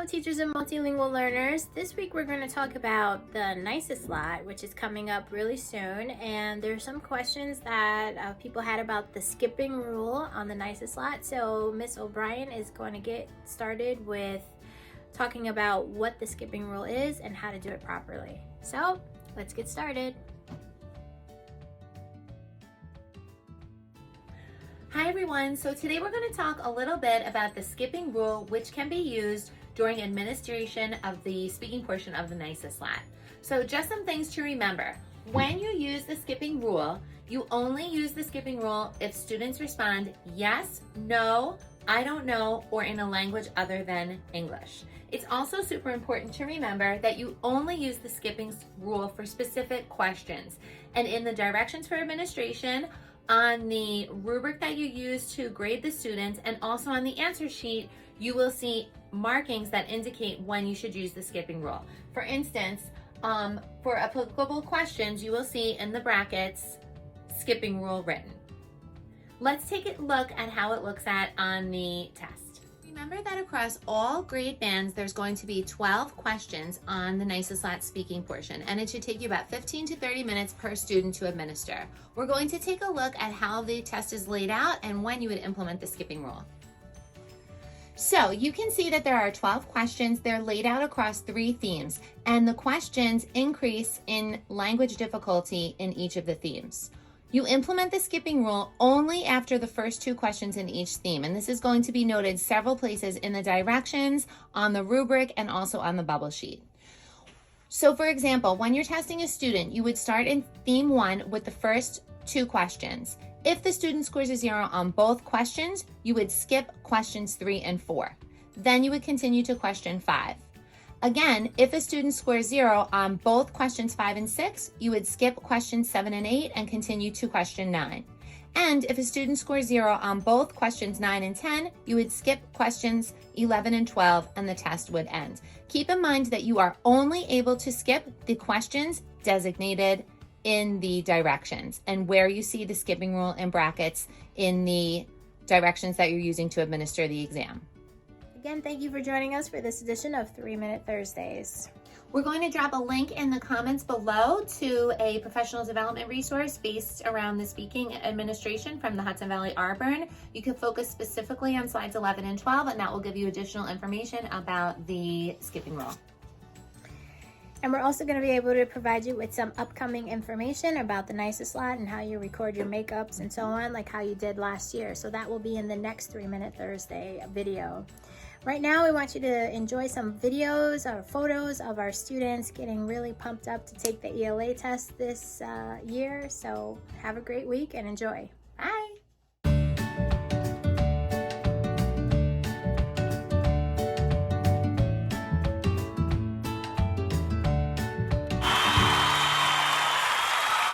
teachers and multilingual learners. This week we're going to talk about the NYSESLAT, which is coming up really soon, and there's some questions that people had about the skipping rule on the NYSESLAT. So Miss O'Brien is going to get started with talking about what the skipping rule is and how to do it properly. So let's get started. Hi everyone, so today we're going to talk a little bit about the skipping rule, which can be used during administration of the speaking portion of the NYSESLAT. So just some things to remember. When you use the skipping rule, you only use the skipping rule if students respond yes, no, I don't know, or in a language other than English. It's also super important to remember that you only use the skipping rule for specific questions. And in the directions for administration, on the rubric that you use to grade the students, and also on the answer sheet, you will see markings that indicate when you should use the skipping rule. For instance, for applicable questions, you will see in the brackets, skipping rule written. Let's take a look at how it looks at on the test. Remember that across all grade bands, there's going to be 12 questions on the NYSESLAT speaking portion, and it should take you about 15 to 30 minutes per student to administer. We're going to take a look at how the test is laid out and when you would implement the skipping rule. So you can see that there are 12 questions. They're laid out across 3 themes, and the questions increase in language difficulty in each of the themes. You implement the skipping rule only after the first 2 questions in each theme, and this is going to be noted several places in the directions, on the rubric, and also on the bubble sheet. So for example, when you're testing a student, you would start in theme 1 with the first 2 questions. If the student scores a 0 on both questions, you would skip questions 3 and 4. Then you would continue to question 5. Again, if a student scores 0 on both questions 5 and 6, you would skip questions 7 and 8 and continue to question 9. And if a student scores 0 on both questions 9 and 10, you would skip questions 11 and 12 and the test would end. Keep in mind that you are only able to skip the questions designated in the directions and where you see the skipping rule in brackets in the directions that you're using to administer the exam. Again, thank you for joining us for this edition of 3-Minute Thursdays. We're going to drop a link in the comments below to a professional development resource based around the speaking administration from the Hudson Valley RBERN. You can focus specifically on slides 11 and 12, and that will give you additional information about the skipping rule. And we're also going to be able to provide you with some upcoming information about the NYSESLAT and how you record your makeups and so on, like how you did last year. So that will be in the next 3-Minute Thursday video. Right now, we want you to enjoy some videos or photos of our students getting really pumped up to take the ELA test this year. So have a great week and enjoy.